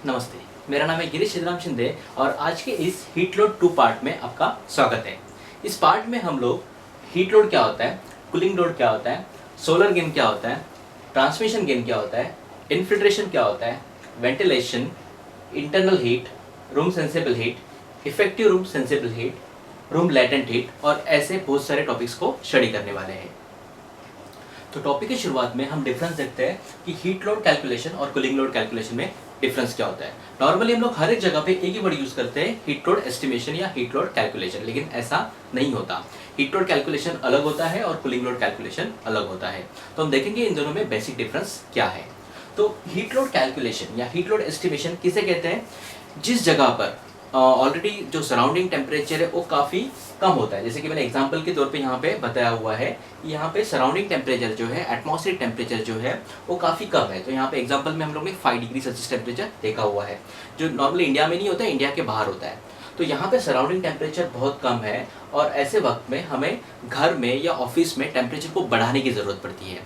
नमस्ते, मेरा नाम है गिरीश सिद्धराम शिंदे और आज के इस हीट लोड 2 पार्ट में आपका स्वागत है। इस पार्ट में हम लोग हीट लोड क्या होता है, कूलिंग लोड क्या होता है, सोलर गेन क्या होता है, ट्रांसमिशन गेन क्या होता है, इन्फिल्ट्रेशन क्या होता है, ventilation, internal heat, room sensible heat, effective room sensible heat, room latent heat और ऐसे बहुत सारे टॉपिक्स को स्टडी करने वाले हैं। तो टॉपिक की शुरुआत में हम डिफरेंस देखते हैं कि हीट लोड कैलकुलेशन और कूलिंग लोड कैलकुलेशन में डिफरेंस क्या होता है। नॉर्मली हम लोग हर एक जगह पे एक ही वर्ड यूज करते हैं, हीट लोड एस्टिमेशन या हीट लोड कैलकुलेशन, लेकिन ऐसा नहीं होता। हीट लोड कैलकुलेशन अलग होता है और कूलिंग लोड कैलकुलेशन अलग होता है। तो हम देखेंगे इन दोनों में बेसिक डिफरेंस क्या है। तो हीट लोड कैलकुलेशन या हीट लोड एस्टिमेशन किसे कहते हैं? जिस जगह पर ऑलरेडी जो सराउंडिंग टेम्परेचर है वो काफ़ी कम होता है। जैसे कि मैंने एग्जांपल के तौर पे यहाँ पे बताया हुआ है, यहाँ पे सराउंडिंग टेम्परेचर जो है, एटमॉस्फेरिक टेम्परेचर जो है वो काफ़ी कम है। तो यहाँ पे एग्जांपल में हम लोग ने 5 डिग्री सेल्सियस टेम्परेचर देखा हुआ है, जो नॉर्मली इंडिया में नहीं होता है, इंडिया के बाहर होता है। तो यहाँ पे सराउंडिंग टेम्परेचर बहुत कम है और ऐसे वक्त में हमें घर में या ऑफिस में टेम्परेचर को बढ़ाने की ज़रूरत पड़ती है।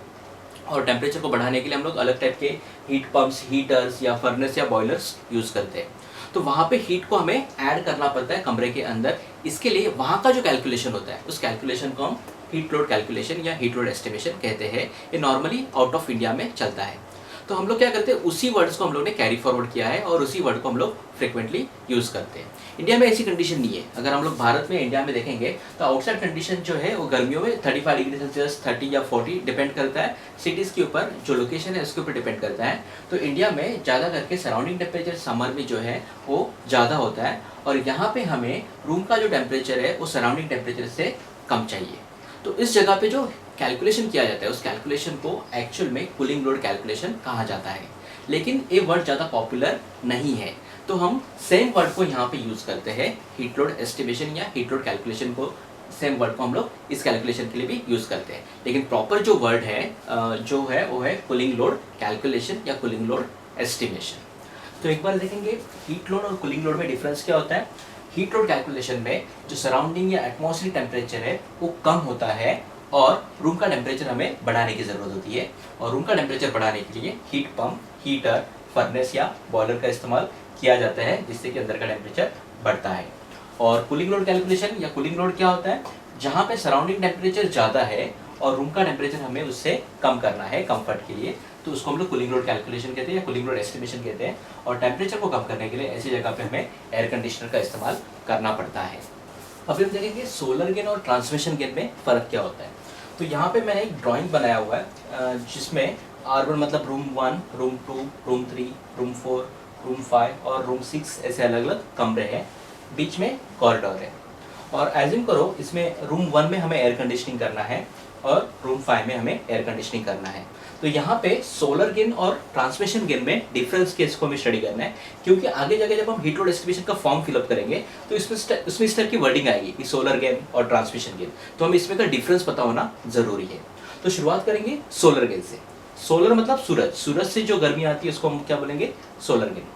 और टेम्परेचर को बढ़ाने के लिए हम लोग अलग टाइप के हीट पंप्स, हीटर्स या फर्नेस या बॉयलर्स यूज़ करते हैं। तो वहाँ पे हीट को हमें ऐड करना पड़ता है कमरे के अंदर। इसके लिए वहाँ का जो कैलकुलेशन होता है उस कैलकुलेशन को हम हीट लोड कैलकुलेशन या हीट लोड एस्टिमेशन कहते हैं। ये नॉर्मली आउट ऑफ इंडिया में चलता है। तो हम लोग क्या करते हैं, उसी वर्ड्स को हम लोग ने कैरी फॉरवर्ड किया है और उसी वर्ड को हम लोग फ्रिक्वेंटली यूज़ करते हैं। इंडिया में ऐसी कंडीशन नहीं है। अगर हम लोग भारत में, इंडिया में देखेंगे तो आउटसाइड कंडीशन जो है वो गर्मियों में 35 डिग्री सेल्सियस, 30 या 40 डिपेंड करता है सिटीज़ के ऊपर, जो लोकेशन है उसके ऊपर डिपेंड करता है। तो इंडिया में ज़्यादा करके सराउंडिंग टेम्परेचर समर में जो है वो ज़्यादा होता है और यहाँ पे हमें रूम का जो टेम्परेचर है वो सराउंडिंग टेम्परेचर से कम चाहिए। तो इस जगह पे जो कैलकुलेशन किया जाता है उस कैलकुलेशन को एक्चुअल में कूलिंग लोड कैलकुलेशन कहा जाता है, लेकिन ये वर्ड ज़्यादा पॉपुलर नहीं है। तो हम सेम वर्ड को यहाँ पे यूज़ करते हैं, हीट लोड एस्टिमेशन या हीट लोड कैलकुलेशन को, सेम वर्ड को हम लोग इस कैलकुलेशन के लिए भी यूज़ करते हैं। लेकिन प्रॉपर जो वर्ड है जो है वो है कूलिंग लोड कैलकुलेशन या कूलिंग लोड एस्टिमेशन। तो एक बार देखेंगे हीट लोड और कूलिंग लोड में डिफरेंस क्या होता है। हीट लोड कैलकुलेशन में जो सराउंडिंग या एटमॉस्फेरिक टेम्परेचर है वो कम होता है और रूम का टेम्परेचर हमें बढ़ाने की ज़रूरत होती है। और रूम का टेम्परेचर बढ़ाने के लिए हीट पंप, हीटर, फर्नेस या बॉयलर का इस्तेमाल किया जाता है, जिससे कि अंदर का टेम्परेचर बढ़ता है। और कूलिंग लोड कैलकुलेशन या कूलिंग लोड क्या होता है? जहाँ पे सराउंडिंग टेम्परेचर ज़्यादा है और रूम का टेम्परेचर हमें उससे कम करना है कंफर्ट के लिए, तो उसको हम लोग कूलिंग लोड कैलकुलेशन कहते हैं या कूलिंग लोड एस्टिमेशन कहते हैं। और टेम्परेचर को कम करने के लिए ऐसी जगह पे हमें एयर कंडीशनर का इस्तेमाल करना पड़ता है। अभी हम देखेंगे सोलर गेन और ट्रांसमिशन गेन में फ़र्क क्या होता है। तो यहाँ पे मैंने एक ड्राइंग बनाया हुआ है जिसमें R1 मतलब room 1, room 2, room 3, room 4, room 5 और रूम 6 ऐसे अलग अलग कमरे हैं, बीच में कॉरिडोर है। और एज्यूम करो इसमें रूम 1 में हमें एयर कंडीशनिंग करना है और रूम 5 में हमें एयर कंडीशनिंग करना है। तो यहाँ पे सोलर गेन और ट्रांसमिशन गेन में डिफरेंस केस को हमें स्टडी करना है, क्योंकि आगे जाके जब हम हीट लोड एस्टिमेशन का फॉर्म फिलअप करेंगे तो उसमें इस तरह की वर्डिंग आएगी कि सोलर गेन और ट्रांसमिशन गेन, तो हमें इसमें का डिफरेंस पता होना जरूरी है। तो शुरुआत करेंगे सोलर गेन से। सोलर मतलब सूरज, सूरज से जो गर्मी आती है उसको हम क्या बोलेंगे? Solar gain.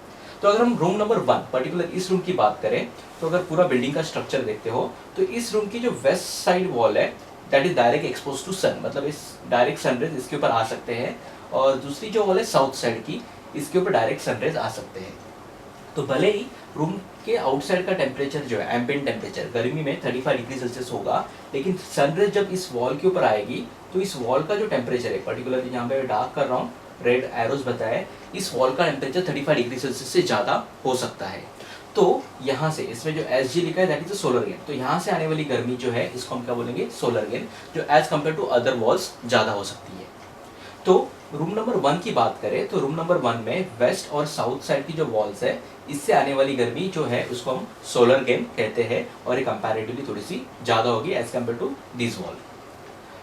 तो अगर हम रूम नंबर 1 पर्टिकुलर इस रूम की बात करें तो अगर पूरा बिल्डिंग का स्ट्रक्चर देखते हो तो इस रूम की जो वेस्ट साइड वॉल है that is direct expose to sun, मतलब इस डायरेक्ट सनरेज इसके ऊपर आ सकते हैं। और दूसरी जो वॉल है साउथ साइड की, इसके ऊपर डायरेक्ट सनरेज आ सकते हैं। तो भले ही रूम के आउटसाइड का टेम्परेचर जो है एम्बिएंट टेम्परेचर गर्मी में 35 डिग्री सेल्सियस होगा, लेकिन सनरेज जब इस वॉल के ऊपर आएगी तो इस वॉल का जो टेम्परेचर है, पर्टिकुलरली यहाँ पे डार्क कर रहा हूँ, रेड एरोज बताए, इस वॉल का टेम्परेचर 35 डिग्री सेल्सियस से ज़्यादा हो सकता है। तो यहाँ से इसमें जो Sg लिखा है दैट इज सोलर गेन, तो यहाँ से आने वाली गर्मी जो है इसको हम क्या बोलेंगे? सोलर गेन, जो as compare to other walls ज़्यादा हो सकती है। तो रूम नंबर 1 की बात करें तो रूम नंबर 1 में वेस्ट और साउथ साइड की जो वॉल्स है इससे आने वाली गर्मी जो है उसको हम सोलर गेन कहते हैं और ये कंपैरेटिवली थोड़ी सी ज़्यादा होगी as compare to this wall.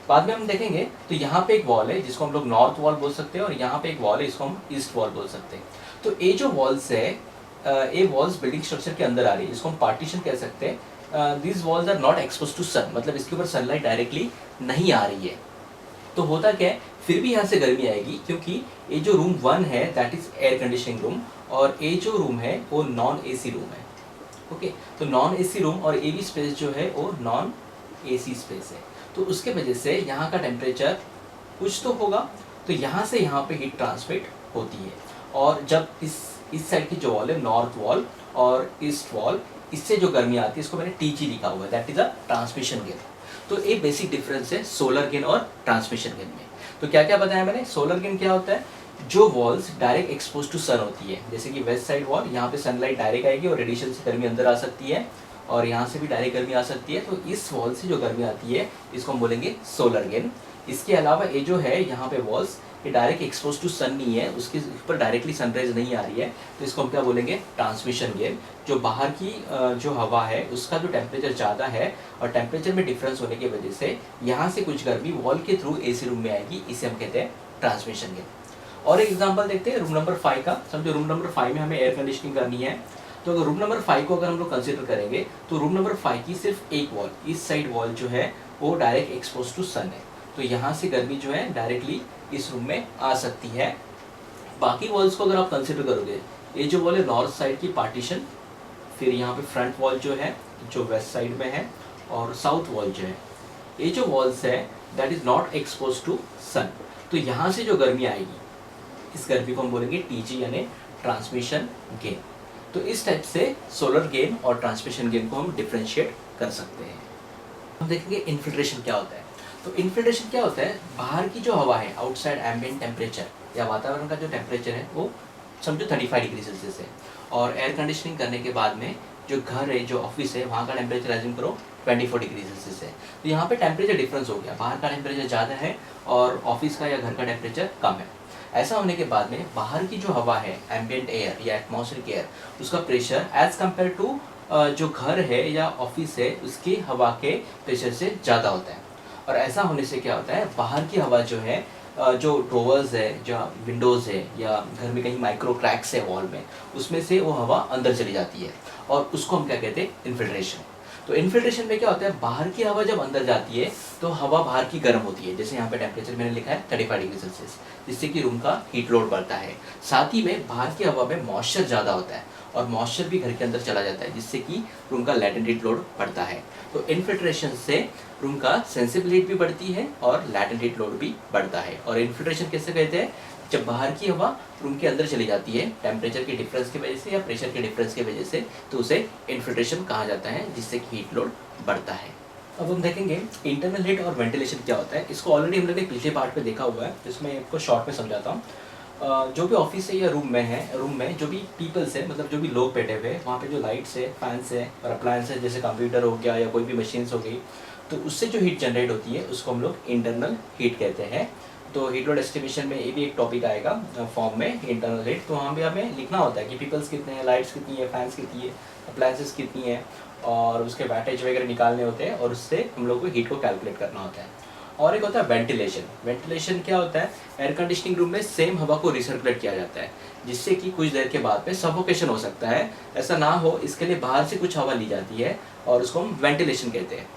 बाद में हम देखेंगे तो यहाँ पे एक वॉल है जिसको हम लोग नॉर्थ वॉल बोल सकते हैं और यहाँ पे एक वॉल है इसको हम ईस्ट वॉल बोल सकते हैं। तो ये जो वॉल्स है ये वॉल्स बिल्डिंग स्ट्रक्चर के अंदर आ रही है, इसको हम पार्टीशन कह सकते हैं। This walls are not expose to sun, मतलब इसके ऊपर सनलाइट डायरेक्टली नहीं आ रही है। तो होता क्या है, फिर भी यहाँ से गर्मी आएगी क्योंकि ये जो रूम 1 है that is air conditioning room और ये जो रूम है वो नॉन AC रूम है। ओके, तो नॉन AC रूम और ये भी स्पेस जो है वो नॉन AC स्पेस है। तो उसके वजह से यहाँ का टेम्परेचर कुछ तो होगा, तो यहाँ से यहाँ पे हीट ट्रांसमिट होती है और जब इस इस साइड की जो वॉल है नॉर्थ वॉल और ईस्ट वॉल, इससे जो गर्मी आती है इसको मैंने टीजी लिखा हुआ है, that is a transmission gain. तो ये बेसिक डिफरेंस है सोलर गेन और ट्रांसमिशन गेन में। तो क्या क्या बताया मैंने? सोलर गेन क्या होता है? जो वॉल्स डायरेक्ट एक्सपोज टू सन होती है, जैसे कि वेस्ट साइड वॉल, यहाँ पे सनलाइट डायरेक्ट आएगी और रेडिएशन से गर्मी अंदर आ सकती है, और यहाँ से भी डायरेक्ट गर्मी आ सकती है, तो इस वॉल से जो गर्मी आती है इसको हम बोलेंगे सोलर गेन। इसके अलावा ये जो है यहाँ पे वॉल्स, ये डायरेक्ट एक्सपोज टू सन नहीं है, उसके ऊपर डायरेक्टली सनराइज नहीं आ रही है, तो इसको हम क्या बोलेंगे? Transmission gain. जो बाहर की जो हवा है उसका जो टेम्परेचर ज़्यादा है और टेम्परेचर में डिफरेंस होने की वजह से यहाँ से कुछ गर्मी वॉल के थ्रू एसी रूम में आएगी, इसे हम कहते हैं ट्रांसमिशन गेन। और एक एग्जांपल देखते हैं रूम नंबर 5 का। समझो रूम नंबर 5 में हमें एयर कंडीशनिंग करनी है, तो अगर रूम नंबर 5 को अगर हम लोग कंसीडर करेंगे तो रूम नंबर 5 की सिर्फ एक वॉल, इस साइड वॉल जो है वो डायरेक्ट एक्सपोज टू सन है, तो यहाँ से गर्मी जो है डायरेक्टली इस रूम में आ सकती है। बाकी वॉल्स को अगर आप कंसीडर करोगे, ये जो वॉल है नॉर्थ साइड की पार्टीशन, फिर यहाँ पे फ्रंट वॉल जो है जो वेस्ट साइड में है, और साउथ वॉल जो है, ये जो वॉल्स है that is not expose to sun, तो यहाँ से जो गर्मी आएगी इस गर्मी को हम बोलेंगे टीजी यानी ट्रांसमिशन गेन। तो इस टाइप से सोलर गेन और ट्रांसमिशन गेन को हम डिफ्रेंशिएट कर सकते हैं। हम देखेंगे इन्फिल्ट्रेशन क्या होता है। तो इन्फिल्ट्रेशन क्या होता है? बाहर की जो हवा है, आउटसाइड एम्बिएंट टेम्परेचर या वातावरण का जो टेम्परेचर है वो समझो 35 डिग्री सेल्सियस है, और एयर कंडीशनिंग करने के बाद में जो घर है, जो ऑफिस है, वहाँ का टेम्परेचर एज्यूम करो 24 डिग्री सेल्सियस है, तो यहाँ पे टेम्परेचर डिफरेंस हो गया, बाहर का टेम्परेचर ज़्यादा है और ऑफिस का या घर का टेम्परेचर कम है। ऐसा होने के बाद में बाहर की जो हवा है, एम्बिएंट एयर या एटमॉस्फेरिक एयर, उसका प्रेशर एज कम्पेयर टू जो घर है या ऑफिस है उसकी हवा के प्रेशर से ज़्यादा होता है। और ऐसा होने से क्या होता है? बाहर की हवा जो है, जो ड्रोवर्स है, जो विंडोज़ है, या घर में कहीं माइक्रो क्रैक्स है वॉल में, उसमें से वो हवा अंदर चली जाती है, और उसको हम क्या कहते हैं? इन्फिल्ट्रेशन। तो इन्फिल्ट्रेशन में क्या होता है? बाहर की हवा जब अंदर जाती है तो हवा बाहर की गर्म होती है, जैसे यहाँ पे टेम्परेचर मैंने लिखा है 35 डिग्री सेल्सियस, जिससे कि रूम का हीट लोड बढ़ता है। साथ ही में बाहर की हवा में मॉइस्चर ज़्यादा होता है और मॉइस्चर भी घर के अंदर चला जाता है, जिससे कि रूम का लैटेंट हीट लोड बढ़ता है। तो इन्फिल्ट्रेशन से रूम का सेंसिबल हीट भी बढ़ती है और लैटेंट हीट लोड भी बढ़ता है। और इन्फिल्ट्रेशन कैसे कहते हैं? जब बाहर की हवा रूम के अंदर चली जाती है टेम्परेचर के डिफरेंस की वजह से या प्रेशर के डिफरेंस की वजह से, तो उसे इन्फिल्ट्रेशन कहा जाता है, जिससे कि हीट लोड बढ़ता है। अब हम देखेंगे इंटरनल हीट और वेंटिलेशन क्या होता है। इसको ऑलरेडी हम लोगों ने पिछले पार्ट में देखा हुआ है, जिसमें आपको शॉर्ट में समझाता हूँ। जो भी ऑफिस है या रूम में है, रूम में जो भी पीपल्स है, मतलब जो भी लोग बैठे हुए हैं, वहाँ पे जो लाइट्स है, फैंस है और अप्लायंस है, जैसे कंप्यूटर हो गया या कोई भी मशीन्स हो गई, तो उससे जो हीट जनरेट होती है उसको हम लोग इंटरनल हीट कहते हैं। तो हीट लोड एस्टिमेशन में ये भी एक टॉपिक आएगा फॉर्म में, इंटरनल हीट। तो वहाँ भी हमें लिखना होता है कि पीपल्स कितने हैं, लाइट्स कितनी है, फैंस कितनी है, अप्लायंसेस कितनी है, और उसके वैटेज वगैरह निकालने होते हैं, और उससे हम लोग को हीट को कैलकुलेट करना होता है। और एक होता है वेंटिलेशन। वेंटिलेशन क्या होता है? एयर कंडीशनिंग रूम में सेम हवा को रिसर्कुलेट किया जाता है, जिससे कि कुछ देर के बाद में सफोकेशन हो सकता है। ऐसा ना हो इसके लिए बाहर से कुछ हवा ली जाती है और उसको हम वेंटिलेशन कहते हैं।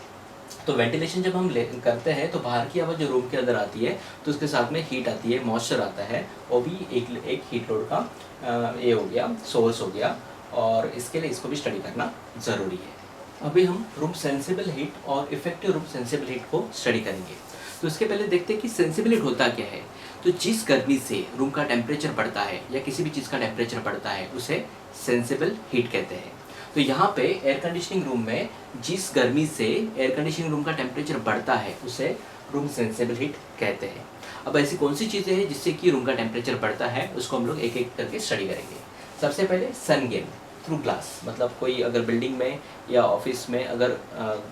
तो वेंटिलेशन जब हम करते हैं तो बाहर की हवा जो रूम के अंदर आती है तो उसके साथ में हीट आती है, मॉइस्चर आता है, वो भी एक हीट लोड का ये हो गया, सोर्स हो गया, और इसके लिए इसको भी स्टडी करना ज़रूरी है। अभी हम रूम सेंसिबल हीट और इफेक्टिव रूम सेंसिबल हीट को स्टडी करेंगे। तो इसके पहले देखते हैं कि सेंसिबल हीट होता क्या है। तो जिस गर्मी से रूम का टेम्परेचर बढ़ता है या किसी भी चीज़ का टेम्परेचर बढ़ता है उसे सेंसिबल हीट कहते हैं। तो यहाँ पे एयर कंडीशनिंग रूम में जिस गर्मी से एयर कंडीशनिंग रूम का टेम्परेचर बढ़ता है उसे रूम सेंसिबल हीट कहते हैं। अब ऐसी कौन सी चीज़ें हैं जिससे कि रूम का टेम्परेचर बढ़ता है, उसको हम लोग एक एक करके स्टडी करेंगे। सबसे पहले सन गेन थ्रू ग्लास, मतलब कोई अगर बिल्डिंग में या ऑफिस में अगर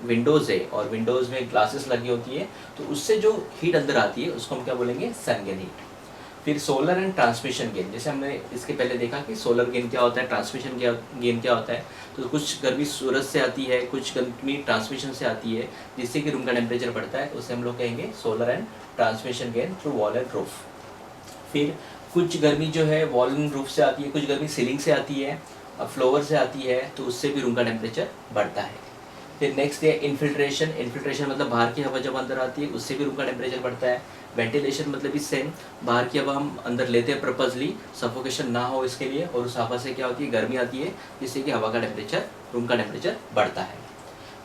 विंडोज़ है और विंडोज़ में ग्लासेस लगी होती है तो उससे जो हीट अंदर आती है उसको हम क्या बोलेंगे? सन गेन हीट। फिर सोलर एंड ट्रांसमिशन गेन, जैसे हमने इसके पहले देखा कि सोलर गेन क्या होता है, ट्रांसमिशन गेन क्या होता है। तो कुछ गर्मी सूरज से आती है, कुछ गर्मी ट्रांसमिशन से आती है, जिससे कि रूम का टेम्परेचर बढ़ता है, उसे हम लोग कहेंगे solar and transmission gain through wall and roof. फिर कुछ गर्मी जो है वॉल एंड रूफ से आती है, कुछ गर्मी सीलिंग से आती है, फ्लोवर से आती है, तो उससे भी रूम का टेम्परेचर बढ़ता है। फिर नेक्स्ट है इन्फिल्ट्रेशन। इन्फिल्ट्रेशन मतलब बाहर की हवा जब अंदर आती है उससे भी रूम का टेम्परेचर बढ़ता है। वेंटिलेशन मतलब भी सेम, बाहर की हवा हम अंदर लेते हैं पर्पजली, सफोकेशन ना हो इसके लिए, और उस हवा से क्या होती है? गर्मी आती है, जिससे कि हवा का टेम्परेचर, रूम का टेम्परेचर बढ़ता है।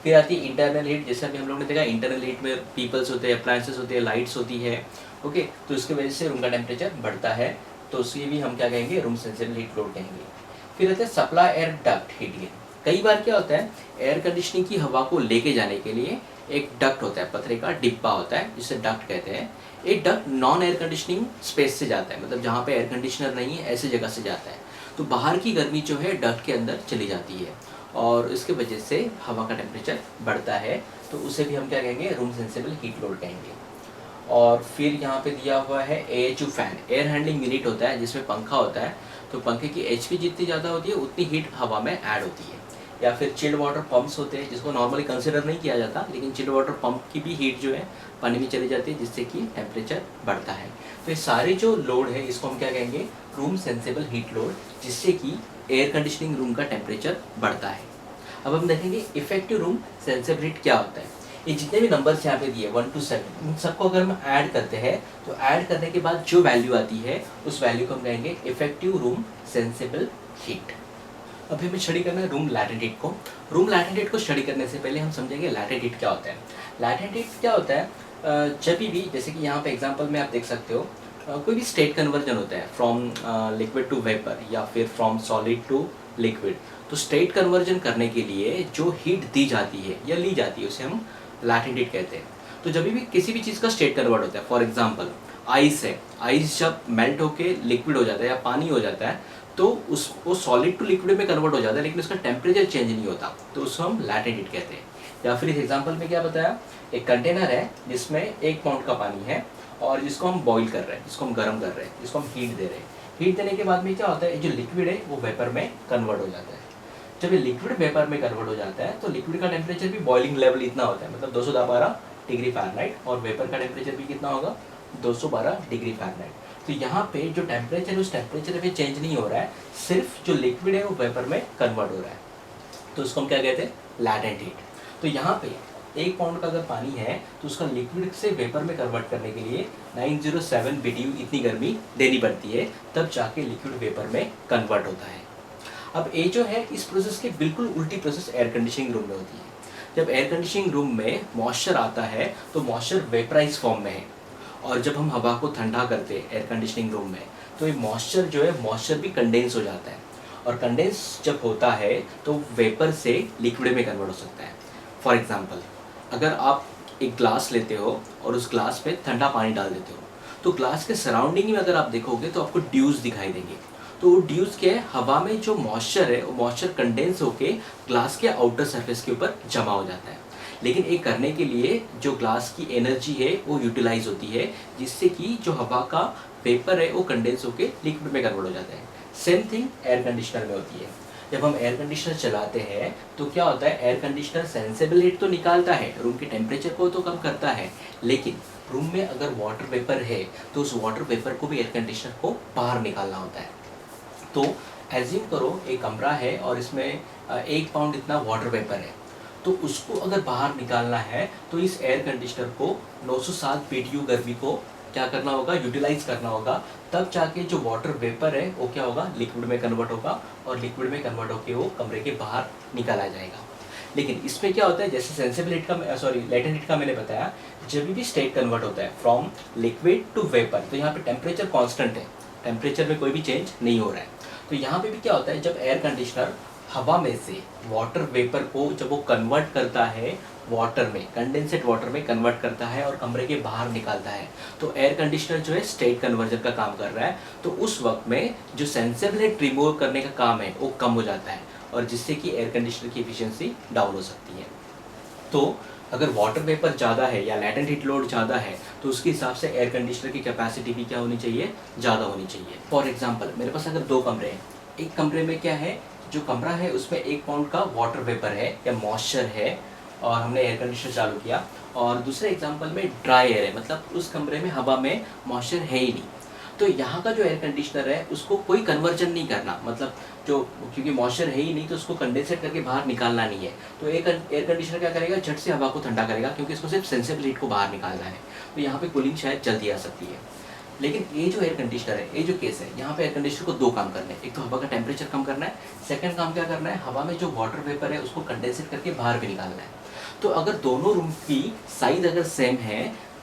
फिर आती है इंटरनल हीट। जैसे अभी हम लोग ने देखा इंटरनल हीट में पीपल्स होते हैं, अप्लायंसेस होते हैं, लाइट्स होती है, ओके, तो इसकी वजह से रूम का टेम्परेचर बढ़ता है। तो उसकी भी हम क्या कहेंगे, रूम सेंसिबल हीट लोड कहेंगे। फिर रहता है supply air duct heat gain. कई बार क्या होता है, एयर कंडीशनिंग की हवा को लेके जाने के लिए एक डक्ट होता है, पतरे का डिब्बा होता है जिसे डक्ट कहते हैं। एक duct non air conditioning space से जाता है, मतलब जहाँ पे एयर कंडीशनर नहीं है ऐसी जगह से जाता है। तो बाहर की गर्मी जो है डक्ट के अंदर चली जाती है और इसके वजह से हवा का टेम्परेचर बढ़ता है, तो उसे भी हम क्या कहेंगे, रूम सेंसिबल हीट लोड कहेंगे। और फिर यहाँ पे दिया हुआ है AHU fan, air handling unit होता है जिसमें पंखा होता है। तो पंखे की HP जितनी ज़्यादा होती है उतनी हीट हवा में ऐड होती है। या फिर चिल्ड वाटर पंप्स होते हैं जिसको नॉर्मली कंसिडर नहीं किया जाता, लेकिन चिल्ड वाटर पंप की भी हीट जो है पानी में चली जाती है जिससे कि टेम्परेचर बढ़ता है। तो ये सारे जो लोड है इसको हम क्या कहेंगे, रूम सेंसिबल हीट लोड, जिससे कि एयर कंडीशनिंग रूम का टेम्परेचर बढ़ता है। अब हम देखेंगे इफेक्टिव रूम सेंसिबल हीट क्या होता है। ये जितने भी नंबर्स यहाँ पे दिए 1 to 7, इन सबको अगर हम ऐड करते हैं तो ऐड करने के बाद जो वैल्यू आती है उस वैल्यू को हम कहेंगे इफेक्टिव रूम सेंसिबल हीट। अभी हमें स्टडी करना है रूम लैटेंट हीट को। रूम लैटेंट हीट को स्टडी करने से पहले हम समझेंगे लैटेंट हीट क्या होता है। लैटेंट हीट क्या होता है, जब भी जैसे कि यहाँ पे एग्जांपल में आप देख सकते हो, कोई भी स्टेट कन्वर्जन होता है फ्रॉम लिक्विड टू वेपर या फिर फ्रॉम सॉलिड टू लिक्विड। तो स्टेट कन्वर्जन करने के लिए जो हीट दी जाती है या ली जाती है उसे हम लैटेंट हीट कहते हैं। तो जब भी किसी भी चीज़ का स्टेट कन्वर्ट होता है, फॉर एग्जांपल आइस है, आइस जब मेल्ट होके लिक्विड हो जाता है या पानी हो जाता है तो वो सॉलिड टू लिक्विड में कन्वर्ट हो जाता है, लेकिन उसका टेम्परेचर चेंज नहीं होता, तो उसको हम लैटेंट हीट कहते हैं। या फिर इस एग्जांपल में क्या बताया, एक कंटेनर है जिसमें 1 पाउंड का पानी है और जिसको हम बॉईल कर रहे हैं, जिसको हम गर्म कर रहे हैं, जिसको हम हीट दे रहे हैं। हीट देने के बाद में क्या होता है, जो लिक्विड है वो वेपर में कन्वर्ट हो जाता है। जब ये लिक्विड वेपर में कन्वर्ट हो जाता है तो लिक्विड का टेम्परेचर भी बॉइलिंग लेवल इतना होता है, मतलब 212 डिग्री फ़ारेनहाइट, और वेपर का टेम्परेचर भी कितना होगा, 212 डिग्री फ़ारेनहाइट। तो यहाँ पे जो टेम्परेचर है उस टेम्परेचर में चेंज नहीं हो रहा है, सिर्फ जो लिक्विड है वो वेपर में कन्वर्ट हो रहा है, तो उसको हम क्या कहते हैं, लैटेंट हीट। तो यहाँ पे 1 पाउंड का अगर पानी है तो उसका लिक्विड से वेपर में कन्वर्ट करने के लिए 907 BTU इतनी गर्मी देनी पड़ती है, तब जाके लिक्विड वेपर में कन्वर्ट होता है। अब ये जो है इस प्रोसेस के बिल्कुल उल्टी प्रोसेस एयर कंडीशनिंग रूम में होती है। जब एयर कंडीशनिंग रूम में मॉइस्चर आता है तो मॉइस्चर वेपराइज फॉर्म में है, और जब हम हवा को ठंडा करते हैं एयर कंडीशनिंग रूम में तो ये मॉइस्चर जो है, मॉइस्चर भी कंडेंस हो जाता है, और कंडेंस जब होता है तो वेपर से लिक्विड में कन्वर्ट हो सकता है। फॉर एग्जांपल, अगर आप एक ग्लास लेते हो और उस ग्लास में ठंडा पानी डाल देते हो तो ग्लास के सराउंडिंग में अगर आप देखोगे तो आपको ड्यूज दिखाई देंगे। तो वो ड्यूज क्या है, हवा में जो मॉइस्चर है वो मॉइस्चर कंडेंस होके ग्लास के आउटर सरफेस के ऊपर जमा हो जाता है। लेकिन ये करने के लिए जो ग्लास की एनर्जी है वो यूटिलाइज होती है, जिससे कि जो हवा का वेपर है वो कंडेंस होके लिक्विड में कन्वर्ट हो जाता है। सेम थिंग एयर कंडीशनर में होती है। जब हम एयर कंडीशनर चलाते हैं तो क्या होता है, एयर कंडीशनर सेंसिबल हीट तो निकालता है, रूम के टेम्परेचर को तो कम करता है, लेकिन रूम में अगर वाटर वेपर है तो उस वाटर वेपर को भी एयर कंडीशनर को बाहर निकालना होता है। तो एज्यूम करो एक कमरा है और इसमें 1 पाउंड इतना वाटर वेपर है, तो उसको अगर बाहर निकालना है तो इस एयर कंडीशनर को 907 BTU गर्मी को क्या करना होगा, यूटिलाइज करना होगा, तब जाके जो वाटर वेपर है वो क्या होगा, लिक्विड में कन्वर्ट होगा, और लिक्विड में कन्वर्ट होकर वो कमरे के बाहर निकाला जाएगा। लेकिन इसमें क्या होता है, जैसे सेंसिबल हीट का लैटेंट हीट का मैंने बताया, जब भी स्टेट कन्वर्ट होता है फ्रॉम लिक्विड टू वेपर, तो यहाँ पे टेम्परेचर कॉन्स्टेंट है, टेम्परेचर में कोई भी चेंज नहीं हो रहा है। तो यहाँ पे भी क्या होता है, जब एयर कंडीशनर हवा में से वाटर वेपर को जब वो कन्वर्ट करता है वाटर में, कंडेंसेट वाटर में कन्वर्ट करता है और कमरे के बाहर निकालता है, तो एयर कंडीशनर जो है स्टेट कन्वर्जन का काम कर रहा है। तो उस वक्त में जो सेंसिबल हीट रिमूव करने का काम है वो कम हो जाता है, और जिससे कि एयर कंडीशनर की एफिशिएंसी डाउन हो सकती है। तो अगर वाटर वेपर ज़्यादा है या लैटेंट हीट लोड ज़्यादा है तो उसके हिसाब से एयर कंडीशनर की कैपेसिटी भी क्या होनी चाहिए, ज़्यादा होनी चाहिए। फॉर एग्जांपल, मेरे पास अगर 2 कमरे हैं, एक कमरे में क्या है, जो कमरा है उसमें 1 पाउंड का वाटर वेपर है या मॉइस्चर है और हमने एयर कंडीशनर चालू किया, और दूसरे एग्जांपल में ड्राई एयर है, मतलब उस कमरे में हवा में मॉइस्चर है ही नहीं, तो यहाँ का जो एयर कंडीशनर है उसको कोई कन्वर्जन नहीं करना, मतलब जो, क्योंकि मॉइस्चर है ही नहीं तो उसको कंडेंसेट करके बाहर निकालना नहीं है, तो एक एयर कंडीशनर क्या करेगा, झट से हवा को ठंडा करेगा, क्योंकि इसको सिर्फ सेंसिबल हीट को बाहर निकालना है, तो यहाँ पे कूलिंग शायद जल्दी आ सकती है। लेकिन ये जो एयर कंडीशनर है, ये जो केस है, यहाँ पे एयर कंडीशनर को 2 काम करने हैं, एक तो हवा का टेम्परेचर कम करना है, सेकंड काम क्या करना है, हवा में जो वाटर वेपर है उसको कंडेंसेट करके बाहर भी निकालना है। तो अगर दोनों रूम की साइज अगर सेम है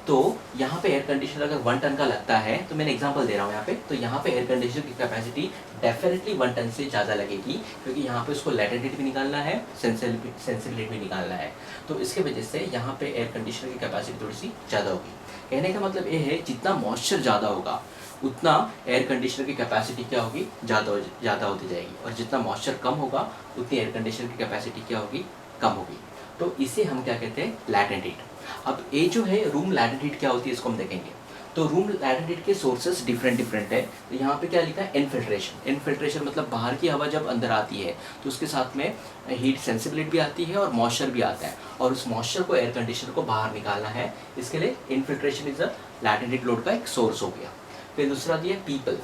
तो यहाँ पे एयर कंडीशनर अगर 1 टन का लगता है, तो मैंने एग्जांपल दे रहा हूँ यहाँ पे, तो यहाँ पे एयर कंडीशनर की कैपेसिटी डेफिनेटली 1 टन से ज़्यादा लगेगी, क्योंकि यहाँ पे उसको लैटेंट हीट भी निकालना है, सेंसिबल हीट भी निकालना है। तो इसके वजह से यहाँ पे एयर कंडीशनर की कैपेसिटी थोड़ी सी ज़्यादा होगी। कहने का मतलब ये है, जितना मॉइस्चर ज़्यादा होगा उतना एयर कंडीशनर की कैपेसिटी क्या होगी, ज़्यादा होती जाएगी, और जितना मॉइस्चर कम होगा उतनी एयर कंडीशनर की कैपेसिटी क्या होगी, कम होगी। तो इसे हम क्या कहते हैं, लैटेंट हीट। अब ये जो है रूम लैटेंट हीट क्या होती है, इसको हम देखेंगे। तो रूम लैटेंट हीट के सोर्सेस डिफरेंट है। तो यहाँ पे क्या लिखा है, इनफिल्ट्रेशन। इनफिल्ट्रेशन मतलब बाहर की हवा जब अंदर आती है तो उसके साथ में हीट, सेंसिबिलिटी भी आती है और मॉइस्चर भी आता है, और उस मॉइस्चर को एयर कंडीशनर को बाहर निकालना है। इसके लिए infiltration is a latent heat load का एक सोर्स हो गया। फिर दूसरा दिया पीपल,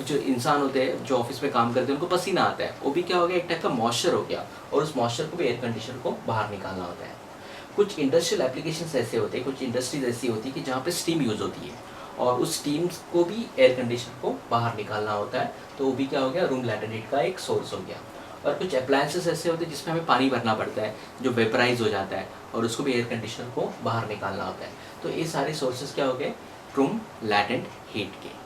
जो इंसान होते हैं जो ऑफिस में काम करते हैं, उनको पसीना आता है, वो भी क्या हो गया, एक टाइप का मॉइस्चर हो गया, और उस मॉइस्चर को भी एयर कंडीशनर को बाहर निकालना होता है। कुछ इंडस्ट्रियल एप्लीकेशंस ऐसे होते हैं, कुछ इंडस्ट्रीज ऐसी होती है कि जहाँ पे स्टीम यूज़ होती है, और उस स्टीम को भी एयर कंडीशनर को बाहर निकालना होता है, तो वो भी क्या हो गया, रूम लैटेंट हीट का एक सोर्स हो गया। और कुछ अप्लायंसेस ऐसे होते हैं जिसमें हमें पानी भरना पड़ता है, जो वेपराइज हो जाता है, और उसको भी एयर कंडीशनर को बाहर निकालना होता है। तो ये सारे सोर्सेज क्या हो गए, रूम लैटेंट हीट के।